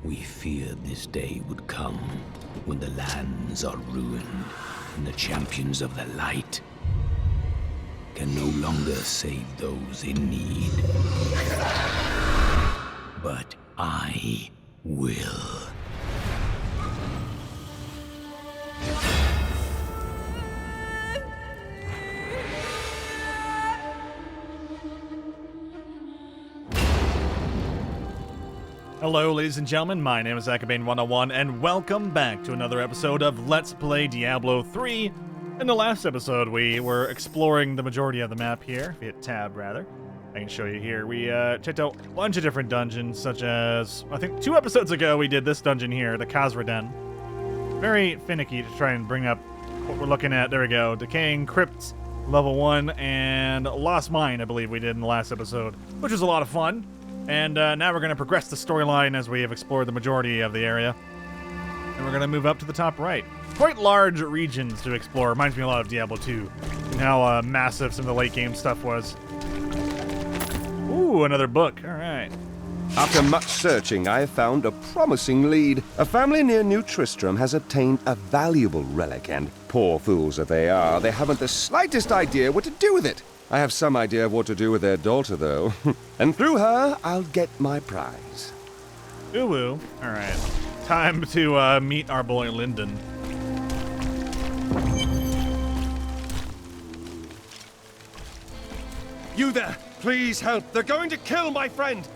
We feared this day would come when the lands are ruined and the champions of the light can no longer save those in need. But I will. Hello, ladies and gentlemen, my name is Akabane101, and welcome back to another episode of Let's Play Diablo 3. In the last episode, we were exploring the majority of the map here. If you hit tab, rather. I can show you here. We checked out a bunch of different dungeons, such as, I think 2 episodes ago, we did this dungeon here, the Khazra Den. Very finicky to try and bring up what we're looking at. There we go. Decaying Crypt, level 1, and Lost Mine, I believe we did in the last episode, which was a lot of fun. And now we're going to progress the storyline as we have explored the majority of the area. And we're going to move up to the top right. Quite large regions to explore. Reminds me a lot of Diablo 2. And how massive some of the late game stuff was. Ooh, another book. All right. After much searching, I have found a promising lead. A family near New Tristram has obtained a valuable relic, and poor fools that they are, they haven't the slightest idea what to do with it. I have some idea of what to do with their daughter, though. And through her, I'll get my prize. Ooh, all right. Time to meet our boy Linden. You there! Please help! They're going to kill my friend!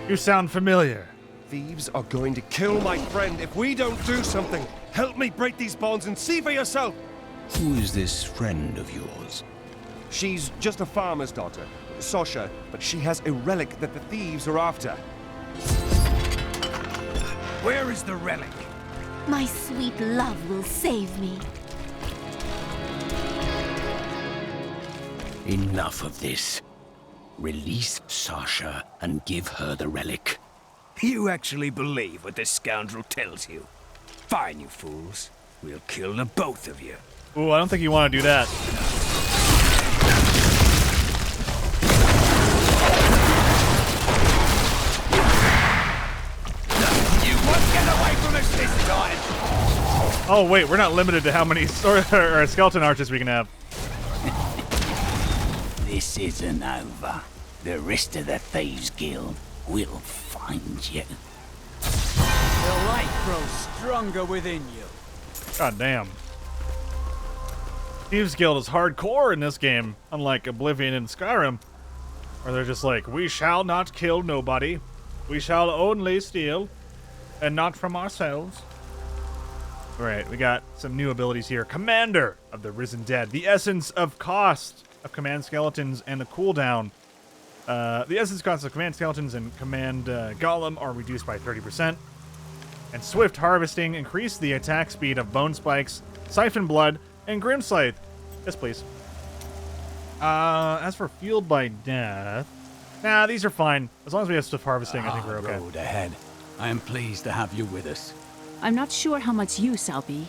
You sound familiar. Thieves are going to kill my friend if we don't do something. Help me break these bonds and see for yourself! Who is this friend of yours? She's just a farmer's daughter, Sasha, but she has a relic that the thieves are after. Where is the relic? My sweet love will save me. Enough of this. Release Sasha and give her the relic. You actually believe what this scoundrel tells you? Fine, you fools. We'll kill the both of you. Ooh, I don't think you want to do that. Oh wait, we're not limited to how many or skeleton archers we can have. This isn't over. The rest of the Thieves Guild will find you. The light grows stronger within you. God damn. Thieves Guild is hardcore in this game, unlike Oblivion and Skyrim, where they're just like, we shall not kill nobody. We shall only steal, and not from ourselves. Alright, we got some new abilities here. Commander of the Risen Dead. The essence of cost of command skeletons and the cooldown. The essence cost of command skeletons and command golem are reduced by 30%. And swift harvesting increase the attack speed of bone spikes, siphon blood, and grim scythe. Yes, please. As for fueled by death, nah, these are fine. As long as we have swift harvesting, I think we're okay. Road ahead. I am pleased to have you with us. I'm not sure how much use I'll be.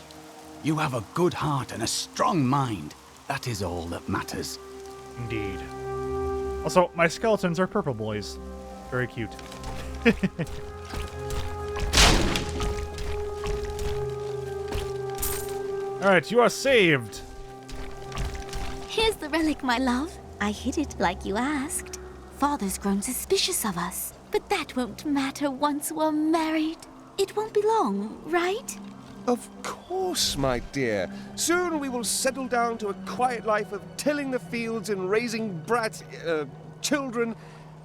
You have a good heart and a strong mind. That is all that matters. Indeed. Also, my skeletons are purple boys. Very cute. Alright, you are saved. Here's the relic, my love. I hid it like you asked. Father's grown suspicious of us, but that won't matter once we're married. It won't be long, right? Of course, my dear. Soon we will settle down to a quiet life of tilling the fields and raising children.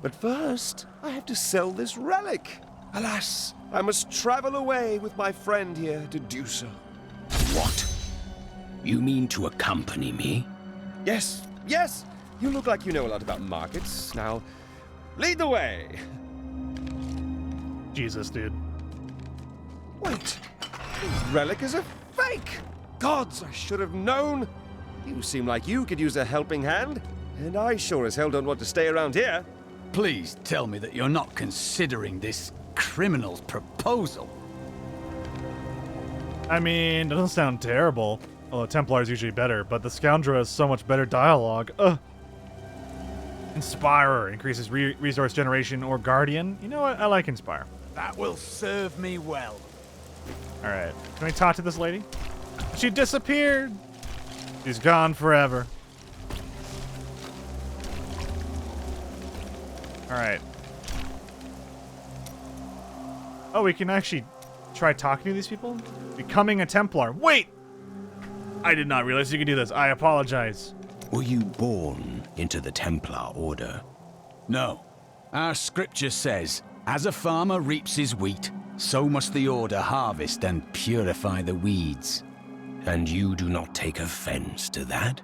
But first, I have to sell this relic. Alas, I must travel away with my friend here to do so. What? You mean to accompany me? Yes, yes! You look like you know a lot about markets. Now, lead the way! Jesus, dude. Wait, the relic is a fake! Gods, I should have known! You seem like you could use a helping hand, and I sure as hell don't want to stay around here. Please tell me that you're not considering this criminal's proposal. I mean, it doesn't sound terrible. Although Templars is usually better, but the Scoundrel has so much better dialogue. Ugh. Inspirer increases resource generation or Guardian. You know what? I like Inspire. That will serve me well. All right. Can we talk to this lady? She disappeared. She's gone forever. All right. Oh, we can actually try talking to these people? Becoming a Templar. Wait! I did not realize you could do this. I apologize. Were you born into the Templar Order? No. Our scripture says, as a farmer reaps his wheat, so must the Order harvest and purify the weeds. And you do not take offense to that?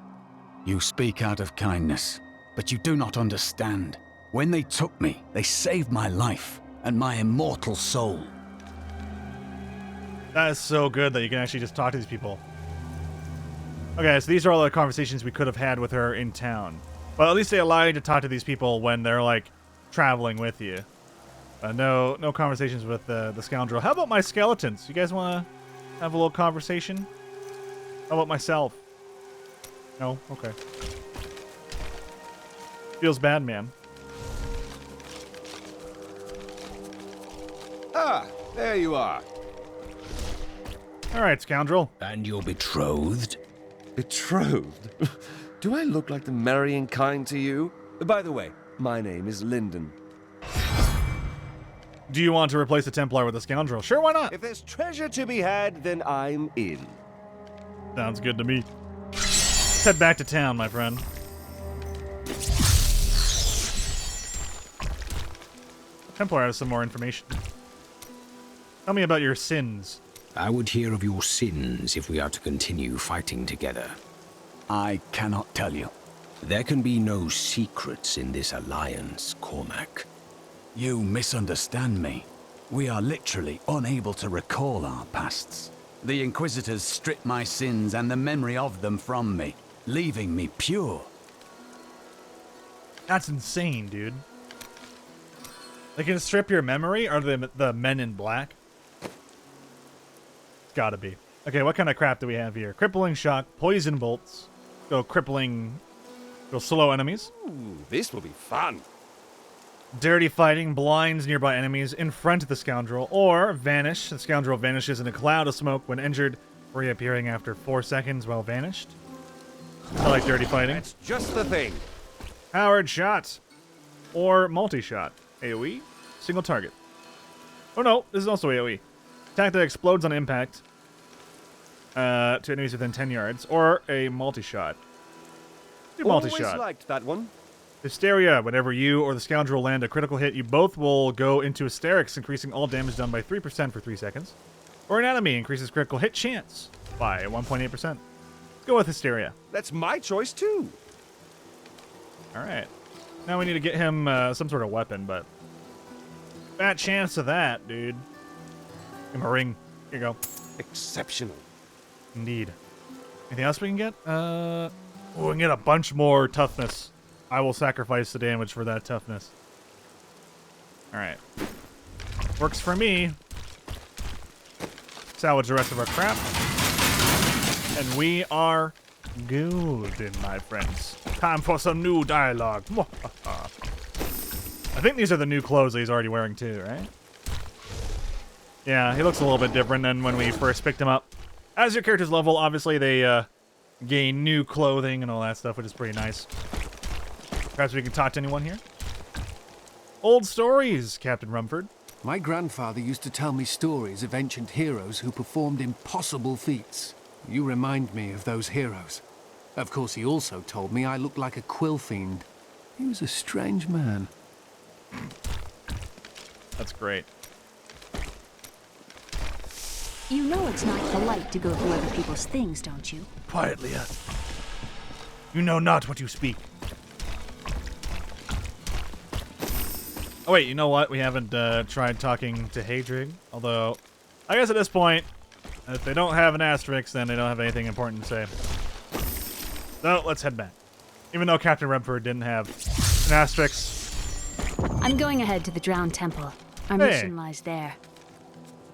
You speak out of kindness, but you do not understand. When they took me, they saved my life and my immortal soul. That is so good that you can actually just talk to these people. Okay, so these are all the conversations we could have had with her in town. Well, at least they allow you to talk to these people when they're, like, traveling with you. No conversations with the Scoundrel. How about my skeletons? You guys want to have a little conversation? How about myself? No? Okay. Feels bad, man. Ah, there you are. All right, Scoundrel. And you're betrothed? Betrothed? Do I look like the marrying kind to you? By the way, my name is Linden. Do you want to replace the Templar with a Scoundrel? Sure, why not? If there's treasure to be had, then I'm in. Sounds good to me. Let's head back to town, my friend. Templar has some more information. Tell me about your sins. I would hear of your sins if we are to continue fighting together. I cannot tell you. There can be no secrets in this alliance, Cormac. You misunderstand me. We are literally unable to recall our pasts. The Inquisitors stripped my sins and the memory of them from me, leaving me pure. That's insane, dude. They can strip your memory? Are they the Men in Black? It's gotta be. Okay, what kind of crap do we have here? Crippling shock, poison bolts. Go crippling... Go slow enemies. Ooh, this will be fun. Dirty fighting blinds nearby enemies in front of the Scoundrel. Or vanish. The Scoundrel vanishes in a cloud of smoke when injured, reappearing after 4 seconds while vanished. I like dirty fighting. That's just the thing. Powered shot. Or multi-shot. AoE. Single target. Oh no, this is also AoE. Attack that explodes on impact to enemies within 10 yards. Or a multi-shot. Do multi-shot. Always liked that one. Hysteria. Whenever you or the Scoundrel land a critical hit, you both will go into hysterics, increasing all damage done by 3% for 3 seconds. Or an enemy increases critical hit chance by 1.8%. Let's go with Hysteria. That's my choice, too. Alright. Now we need to get him some sort of weapon, but... Fat chance of that, dude. Give him a ring. Here you go. Exceptional. Indeed. Anything else we can get? Oh, we can get a bunch more toughness. I will sacrifice the damage for that toughness. Alright. Works for me. Salvage the rest of our crap. And we are golden, my friends. Time for some new dialogue. I think these are the new clothes that he's already wearing too, right? Yeah, he looks a little bit different than when we first picked him up. As your characters level, obviously they gain new clothing and all that stuff, which is pretty nice. Perhaps we can talk to anyone here? Old stories, Captain Rumford. My grandfather used to tell me stories of ancient heroes who performed impossible feats. You remind me of those heroes. Of course, he also told me I looked like a quill fiend. He was a strange man. That's great. You know it's not polite to go through other people's things, don't you? Quietly, you know not what you speak. Oh wait, you know what? We haven't tried talking to Hadrig. Although, I guess at this point, if they don't have an asterisk, then they don't have anything important to say. So, let's head back. Even though Captain Rumford didn't have an asterisk. I'm going ahead to the Drowned Temple. Our mission lies there.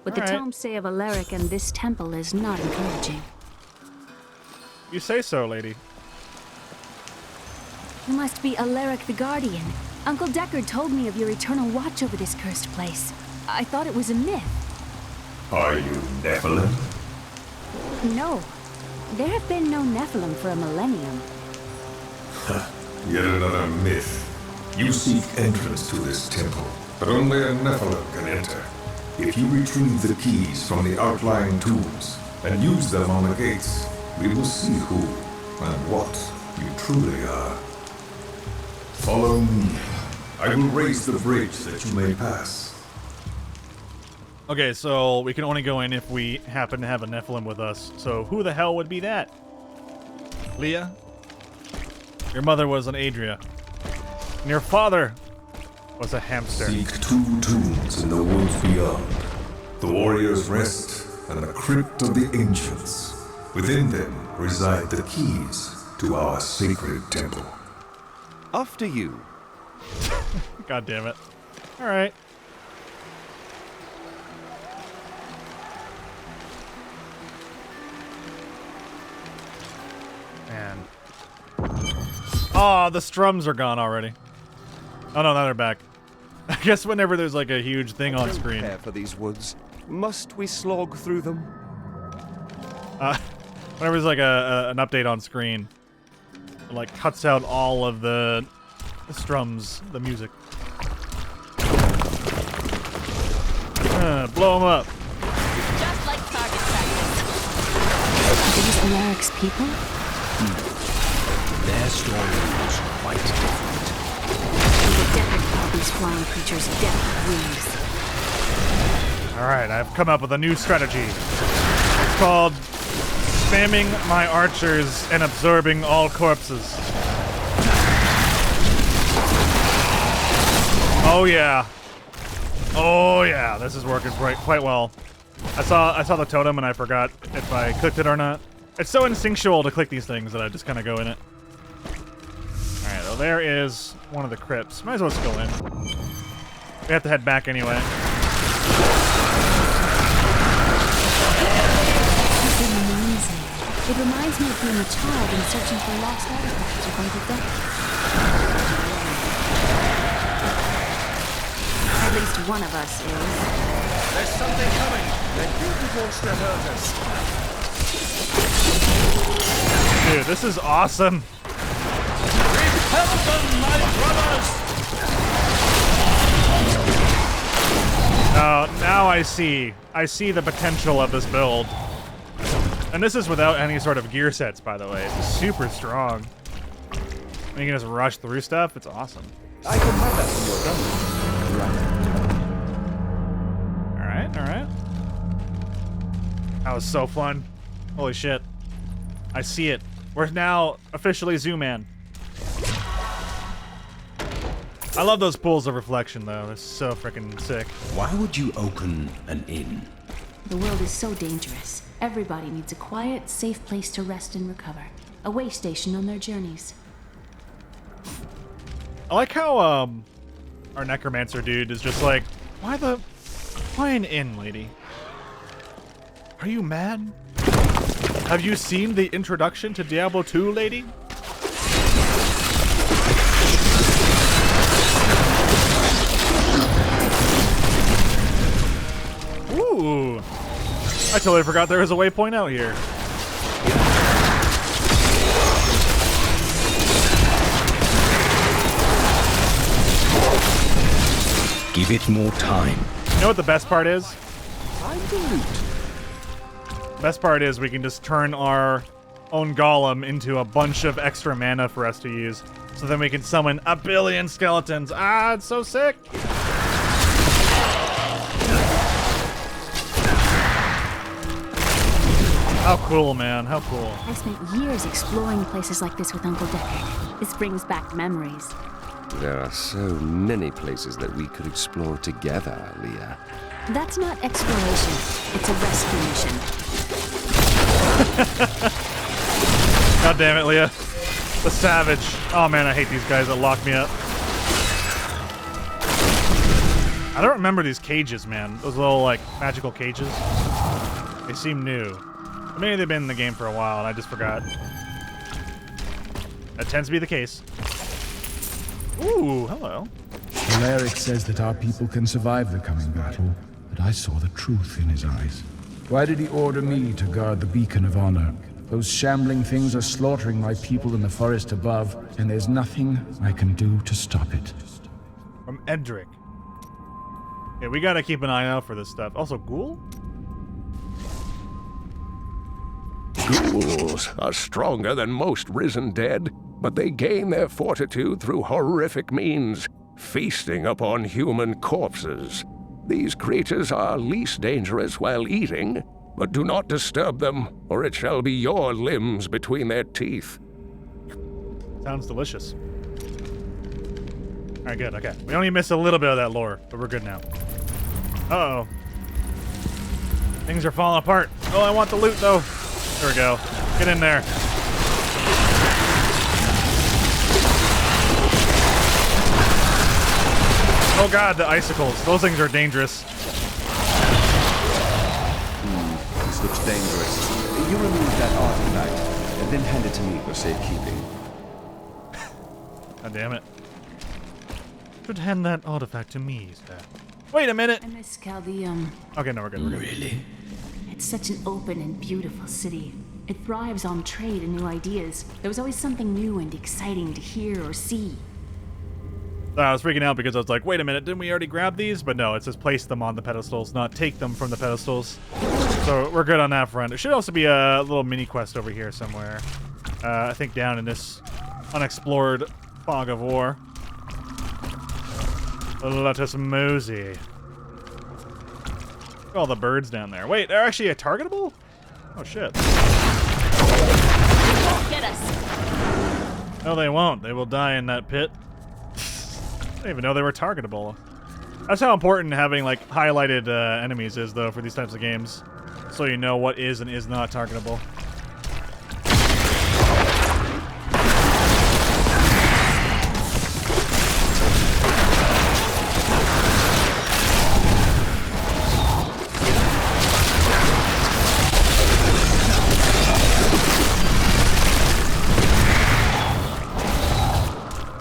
What the tomes say of Alaric and this temple is not encouraging. You say so, lady. You must be Alaric the Guardian. Uncle Deckard told me of your eternal watch over this cursed place. I thought it was a myth. Are you Nephalem? No. There have been no Nephalem for a millennium. Yet another myth. You seek entrance to this temple, but only a Nephalem can enter. If you retrieve the keys from the outlying tombs and use them on the gates, we will see who and what you truly are. Follow me. I will raise the bridge that you may pass. Okay, so we can only go in if we happen to have a Nephalem with us. So who the hell would be that? Leah? Your mother was an Adria. And your father was a hamster. Seek 2 tombs in the woods beyond. The Warrior's Rest and the Crypt of the Ancients. Within them reside the keys to our sacred temple. After you. God damn it. Alright. Man. Oh, the strums are gone already. Oh no, now they're back. I guess whenever there's like a huge thing on screen. Care for these woods. Must we slog through them? Whenever there's like an update on screen, it like cuts out all of the strums, the music. Blow them up. Just like target practice. Are these Alaric's people? Their story was quite different. The Deckard call these flying creatures death wings. Alright, I've come up with a new strategy. It's called spamming my archers and absorbing all corpses. Oh yeah. Oh yeah, this is working quite well. I saw the totem and I forgot if I clicked it or not. It's so instinctual to click these things that I just kind of go in it. Alright, well there is one of the crypts. Might as well just go in. We have to head back anyway. It's amazing. It reminds me of being a child and searching for lost artifacts or the Deckard. At least one of us is. There's something coming. The Deckard wants to hurt us. Dude, this is awesome. Repel them, my brothers! Now I see the potential of this build. And this is without any sort of gear sets, by the way. It's super strong. And you can just rush through stuff. It's awesome. I can have that when you're done. Alright. That was so fun. Holy shit. I see it. We're now officially Zoo-Man. I love those pools of reflection, though. They're so freaking sick. Why would you open an inn? The world is so dangerous. Everybody needs a quiet, safe place to rest and recover. A way station on their journeys. I like how our Necromancer dude is just like, why an inn, lady? Are you mad? Have you seen the introduction to Diablo 2, lady? Ooh. I totally forgot there was a waypoint out here. Give it more time. You know what the best part is? Find the loot. Best part is we can just turn our own golem into a bunch of extra mana for us to use. So then we can summon a billion skeletons. Ah, it's so sick. How cool, man. How cool. I spent years exploring places like this with Uncle Deckard. This brings back memories. There are so many places that we could explore together, Leah. That's not exploration. It's a rescue mission. God damn it, Leah. The savage. Oh man, I hate these guys that lock me up. I don't remember these cages, man. Those little, like, magical cages. They seem new. Maybe they've been in the game for a while and I just forgot. That tends to be the case. Ooh, hello. Alaric says that our people can survive the coming battle, but I saw the truth in his eyes. Why did he order me to guard the beacon of honor? Those shambling things are slaughtering my people in the forest above, and there's nothing I can do to stop it. From Edric. Yeah, we gotta keep an eye out for this stuff. Also, ghoul? Ghouls are stronger than most risen dead, but they gain their fortitude through horrific means, feasting upon human corpses. These creatures are least dangerous while eating, but do not disturb them, or it shall be your limbs between their teeth. Sounds delicious. Alright, good, okay. We only missed a little bit of that lore, but we're good now. Uh-oh. Things are falling apart. Oh, I want the loot, though. There we go. Get in there. Oh god, the icicles. Those things are dangerous. This looks dangerous. You remove that artifact, and then hand it to me for safekeeping. God damn it. Should hand that artifact to me, sir. Wait a minute! I miss the Okay, no, we're good, we're good. Really? It's such an open and beautiful city. It thrives on trade and new ideas. There was always something new and exciting to hear or see. I was freaking out because I was like, wait a minute, didn't we already grab these? But no, it says place them on the pedestals, not take them from the pedestals. So we're good on that front. There should also be a little mini quest over here somewhere. I think down in this unexplored fog of war. Let us mosey. Look at all the birds down there. Wait, they're actually a targetable? Oh shit. They won't get us. No, they won't. They will die in that pit. I didn't even know they were targetable. That's how important having like highlighted enemies is, though, for these types of games, so you know what is and is not targetable.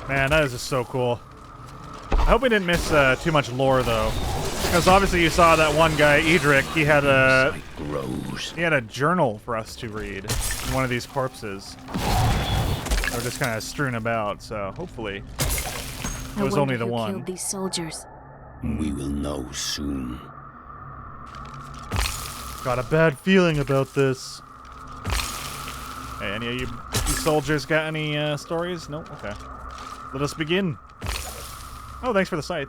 Man, that is just so cool. I hope we didn't miss too much lore, though, because obviously you saw that one guy, Edric. He had a journal for us to read in one of these corpses. They were just kind of strewn about, so hopefully it was only the one. Killed these soldiers. We will know soon. Got a bad feeling about this. Hey, any of you soldiers got any stories? No? Okay. Let us begin. Oh, thanks for the scythe.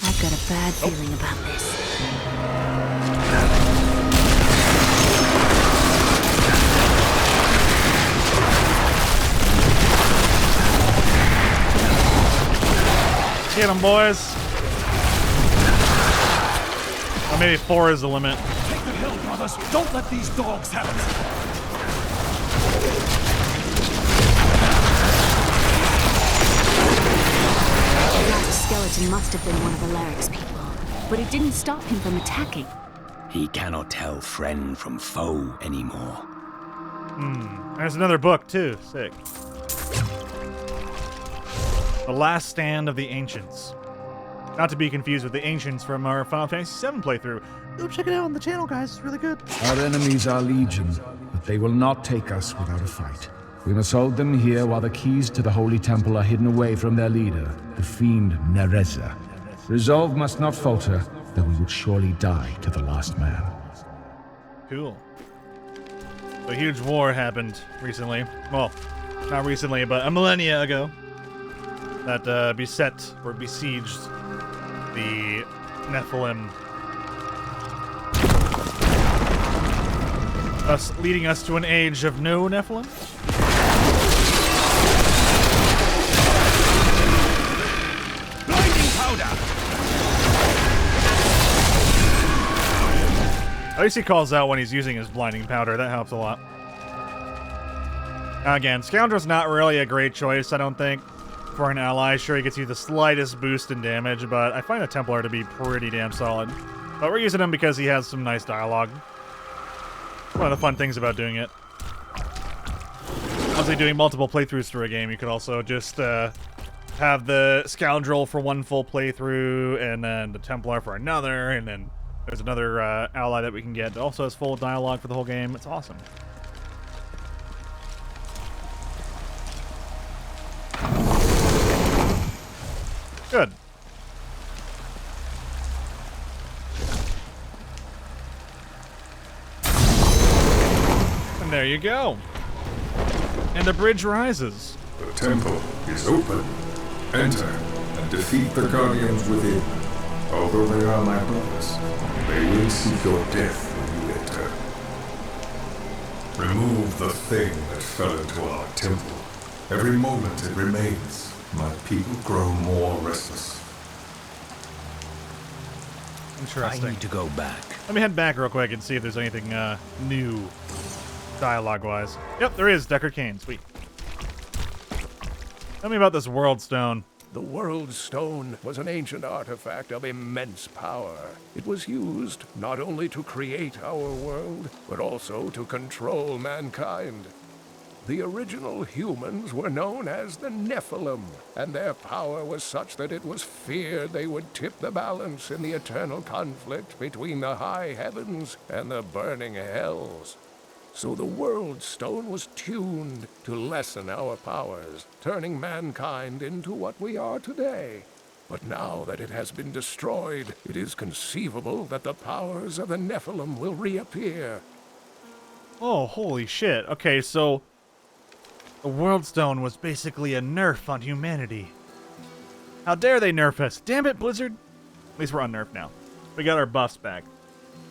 I've got a bad feeling about this. Get them, boys. Or maybe 4 is the limit. Take the hill, brothers. Don't let these dogs have it. That skeleton must have been one of Alaric's people, but it didn't stop him from attacking. He cannot tell friend from foe anymore. There's another book, too. Sick. The Last Stand of the Ancients. Not to be confused with the Ancients from our Final Fantasy VII playthrough. Go check it out on the channel, guys. It's really good. Our enemies are legion, but they will not take us without a fight. We must hold them here while the keys to the Holy Temple are hidden away from their leader, the fiend Nereza. Resolve must not falter, though we would surely die to the last man. Cool. A huge war happened recently. Well, not recently, but a millennia ago. That beset or besieged the Nephalem. Thus leading us to an age of no Nephalem. Blinding powder! At least he calls out when he's using his blinding powder. That helps a lot. Again, Scoundrel's not really a great choice, I don't think, for an ally. Sure, he gets you the slightest boost in damage, but I find the Templar to be pretty damn solid. But we're using him because he has some nice dialogue. One of the fun things about doing it. obviously doing multiple playthroughs through a game, you could also just have the Scoundrel for one full playthrough, and then the Templar for another, and then there's another ally that we can get that also has full dialogue for the whole game. It's awesome. Good. And there you go. And the bridge rises. The temple is open. Enter and defeat the guardians within. Although they are my brothers, they will seek your death when you enter. Remove the thing that fell into our temple. Every moment it remains, my people grow more restless. Interesting. I need to go back. Let me head back real quick and see if there's anything new dialogue-wise. Yep, there is. Decker Cane. Sweet. Tell me about this World Stone. The World Stone was an ancient artifact of immense power. It was used not only to create our world, but also to control mankind. The original humans were known as the Nephalem, and their power was such that it was feared they would tip the balance in the eternal conflict between the high heavens and the burning hells. So the World Stone was tuned to lessen our powers, turning mankind into what we are today. But now that it has been destroyed, it is conceivable that the powers of the Nephalem will reappear. Oh, holy shit. Okay, so the World Stone was basically a nerf on humanity. How dare they nerf us? Damn it, Blizzard. At least we're unnerfed now. We got our buffs back.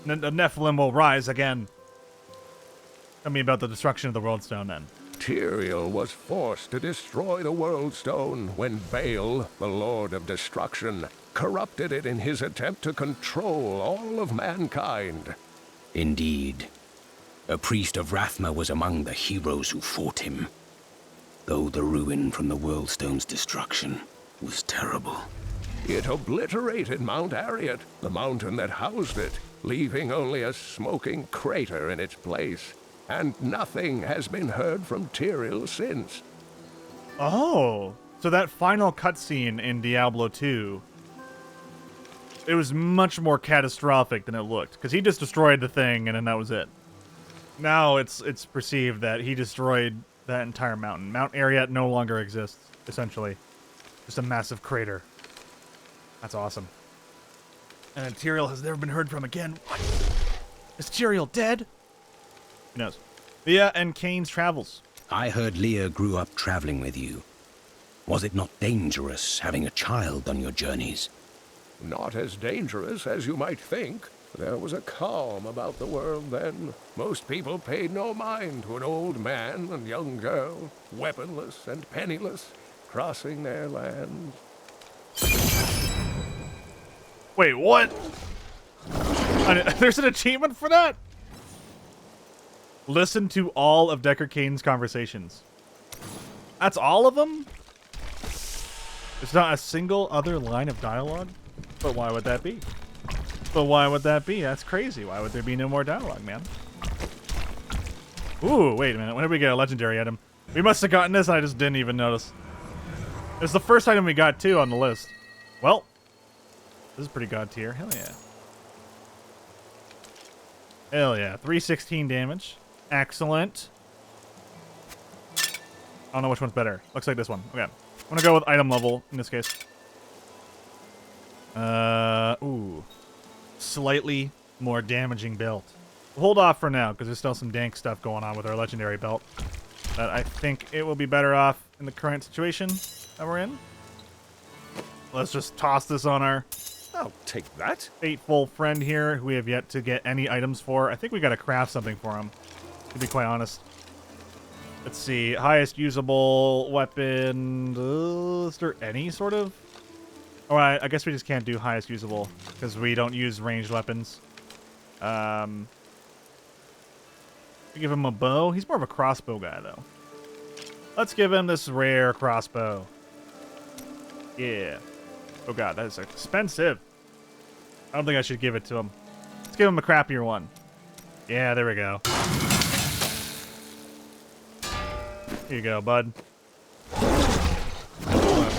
The Nephalem will rise again. Tell me about the destruction of the World Stone, then. Tyrael was forced to destroy the World Stone when Baal, the Lord of Destruction, corrupted it in his attempt to control all of mankind. Indeed. A priest of Rathma was among the heroes who fought him. Though the ruin from the World Stone's destruction was terrible. It obliterated Mount Ariat, the mountain that housed it, leaving only a smoking crater in its place. And nothing has been heard from Tyrael since. Oh, so that final cutscene in Diablo 2, it was much more catastrophic than it looked, because he just destroyed the thing, and then that was it. Now it's perceived that he destroyed that entire mountain. Mount Ariat no longer exists, essentially. Just a massive crater. That's awesome. And then Tyrael has never been heard from again. What? Is Tyrael dead? Who knows? Leah and Kane's travels. I heard Leah grew up traveling with you. Was it not dangerous having a child on your journeys? Not as dangerous as you might think. There was a calm about the world then. Most people paid no mind to an old man and young girl, weaponless and penniless, crossing their lands. Wait, what? There's an achievement for that? Listen to all of Decker Kane's conversations. That's all of them? There's not a single other line of dialogue? But why would that be? But why would that be? That's crazy. Why would there be no more dialogue, man? Ooh, wait a minute. When did we get a legendary item? We must have gotten this and I just didn't even notice. It's the first item we got, too, on the list. Well, this is pretty god tier. Hell yeah. Hell yeah. 316 damage. Excellent. I don't know which one's better. Looks like this one. Okay. I'm gonna go with item level in this case. Ooh. Slightly more damaging belt. We'll hold off for now, because there's still some dank stuff going on with our legendary belt. But I think it will be better off in the current situation that we're in. Let's just toss this on our I'll take that. faithful friend here, who we have yet to get any items for. I think we gotta craft something for him, to be quite honest. Let's see. Highest usable weapon. Is there any sort of? Oh, I guess we just can't do highest usable because we don't use ranged weapons. We give him a bow. He's more of a crossbow guy, though. Let's give him this rare crossbow. Yeah. Oh god, that is expensive. I don't think I should give it to him. Let's give him a crappier one. Yeah, there we go. Here you go, bud.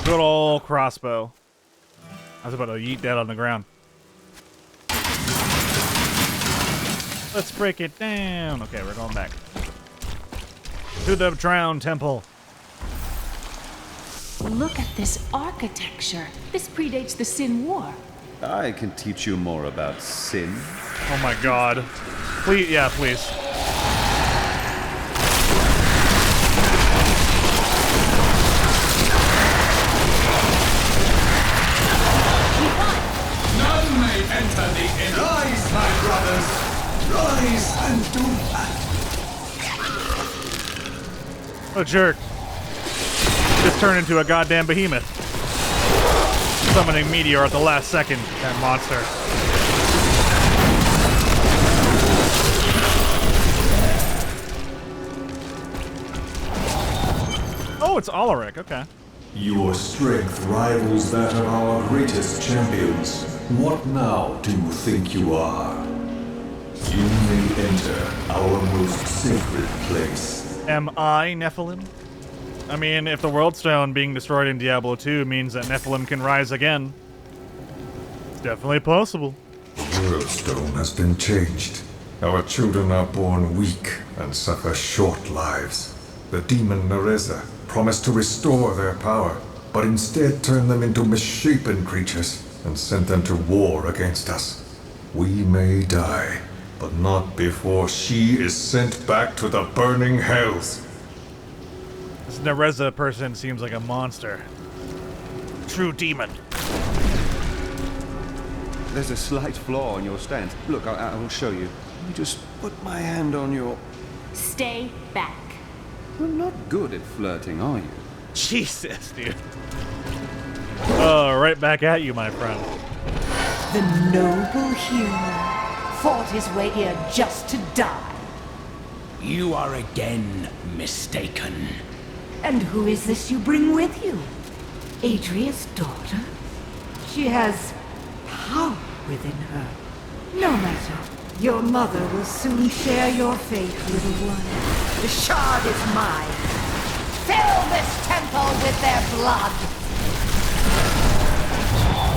Good old crossbow. I was about to yeet that on the ground. Let's break it down. Okay, we're going back. To the Drown Temple. Look at this architecture. This predates the Sin War. I can teach you more about sin. Oh my god. Please, yeah, please. None may enter the inn. Rise, my brothers. Rise and do battle. Oh, jerk. Just turned into a goddamn behemoth. Summoning meteor at the last second, that monster. Oh, it's Alaric, okay. Your strength rivals that of our greatest champions. What now do you think you are? You may enter our most sacred place. Am I Nephalem? I mean, if the World Stone being destroyed in Diablo 2 means that Nephalem can rise again, it's definitely possible. The World Stone has been changed. Our children are born weak and suffer short lives. The demon Nereza promised to restore their power, but instead turned them into misshapen creatures and sent them to war against us. We may die, but not before she is sent back to the burning hells. This Nereza person seems like a monster. True demon. There's a slight flaw in your stance. Look, I will show you. Let me just put my hand on your... Stay back. You're not good at flirting, are you? Jesus, dude. Oh, right back at you, my friend. The noble hero fought his way here just to die. You are again mistaken. And who is this you bring with you? Adria's daughter? She has power within her. No matter. Your mother will soon share your fate, little one. The shard is mine. Fill this temple with their blood!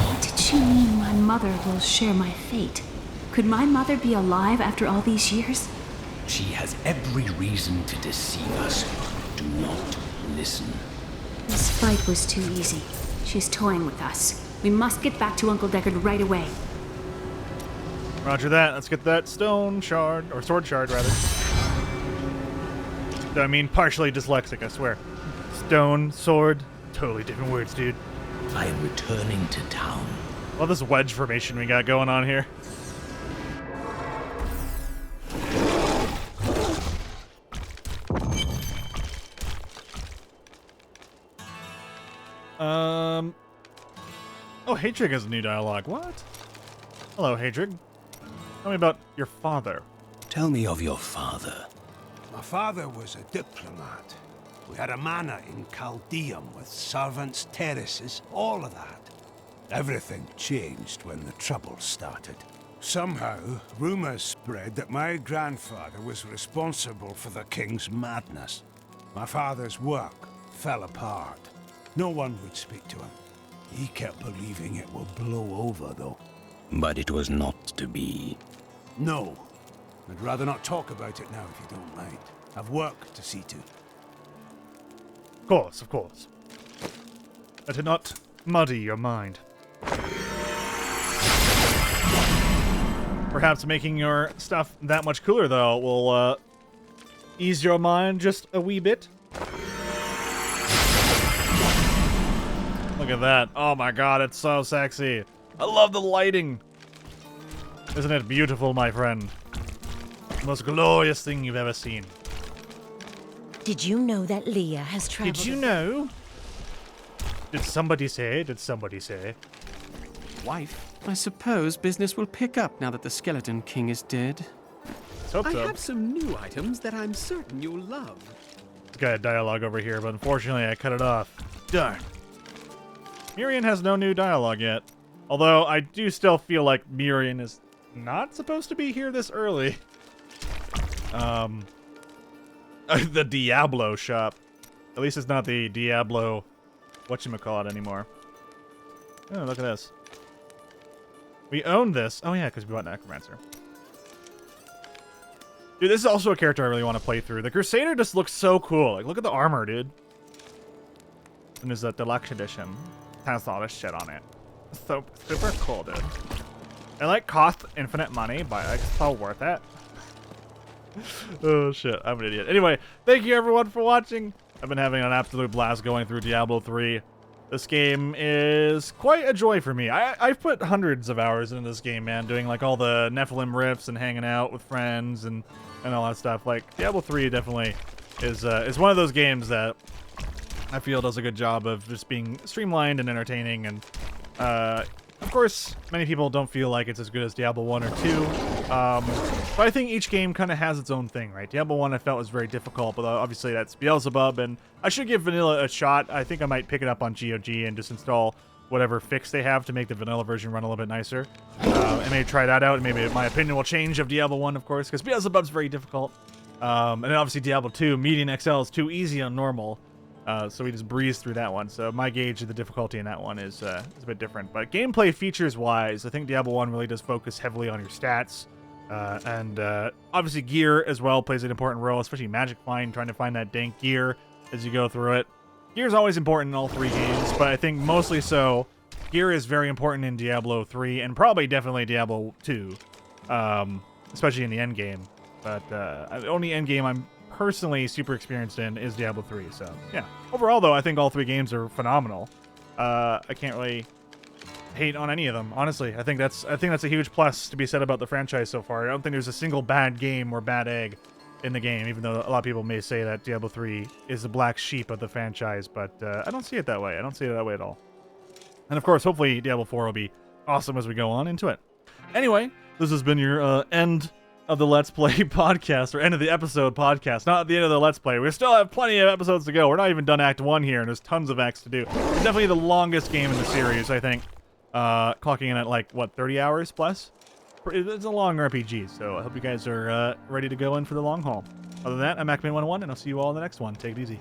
What did she mean my mother will share my fate? Could my mother be alive after all these years? She has every reason to deceive us. Do not listen. This fight was too easy. She's toying with us. We must get back to Uncle Deckard right away. Roger that. Let's get that stone shard, or sword shard, rather. I mean, partially dyslexic, I swear. Stone, sword, totally different words, dude. I am returning to town. Well, this wedge formation we got going on here. Oh, Hatrig has a new dialogue. What? Hello, Hatrig. Tell me about your father. Tell me of your father. My father was a diplomat. We had a manor in Chaldeum with servants, terraces, all of that. Everything changed when the Troubles started. Somehow, rumors spread that my grandfather was responsible for the king's madness. My father's work fell apart. No one would speak to him. He kept believing it would blow over, though. But it was not to be. No. I'd rather not talk about it now, if you don't mind. I've work to see to. Of course, of course. Let it not muddy your mind. Perhaps making your stuff that much cooler, though, will ease your mind just a wee bit. Look at that. Oh my god, it's so sexy. I love the lighting. Isn't it beautiful, my friend? The most glorious thing you've ever seen. Did you know that Leah has traveled? Did you know? Did somebody say? Did somebody say? Wife, I suppose business will pick up now that the Skeleton King is dead. Let's hope so. I have some new items that I'm certain you'll love. It's got a dialogue over here, but unfortunately I cut it off. Darn. Mirian has no new dialogue yet. Although I do still feel like Mirian is not supposed to be here this early. The Diablo shop. At least it's not the Diablo whatchamacallit anymore. Oh, look at this. We own this. Oh, yeah, because we bought Necromancer. Dude, this is also a character I really want to play through. The Crusader just looks so cool. Like, look at the armor, dude. And there's a deluxe edition. It has all this shit on it. So super cool, dude. It like cost infinite money, but it's so worth it. Oh shit, I'm an idiot. Anyway, thank you everyone for watching. I've been having an absolute blast going through Diablo 3. This game is quite a joy for me. I've put hundreds of hours into this game, man, doing like all the Nephalem rifts and hanging out with friends and all that stuff. Like Diablo 3 definitely is one of those games that I feel does a good job of just being streamlined and entertaining. And of course, many people don't feel like it's as good as Diablo 1 or 2. But I think each game kind of has its own thing, right? Diablo 1 I felt was very difficult, but obviously that's Beelzebub, and I should give Vanilla a shot. I think I might pick it up on GOG and just install whatever fix they have to make the Vanilla version run a little bit nicer. And maybe try that out, and maybe my opinion will change of Diablo 1, of course, because Beelzebub's very difficult. And then obviously Diablo 2, Median XL is too easy on normal. So we just breezed through that one. So my gauge of the difficulty in that one is a bit different. But gameplay features-wise, I think Diablo 1 really does focus heavily on your stats. And obviously gear as well plays an important role, especially Magic Find, trying to find that dank gear as you go through it. Gear is always important in all three games, but I think mostly so, gear is very important in Diablo 3, and probably definitely Diablo 2, especially in the end game. But the only end game I'm personally super experienced in is Diablo 3, so yeah. Overall though, I think all three games are phenomenal. I can't really hate on any of them, honestly. I think that's a huge plus to be said about the franchise so far. I don't think there's a single bad game or bad egg in the game, even though a lot of people may say that Diablo 3 is the black sheep of the franchise, but I don't see it that way. I don't see it that way at all. And of course, hopefully Diablo 4 will be awesome as we go on into it. Anyway, this has been your end of the Let's Play podcast, or end of the episode podcast. Not the end of the Let's Play. We still have plenty of episodes to go. We're not even done Act 1 here, and there's tons of acts to do. It's definitely the longest game in the series, I think. Clocking in at, like, what, 30 hours plus? It's a long RPG, so I hope you guys are ready to go in for the long haul. Other than that, I'm Acman101, and I'll see you all in the next one. Take it easy.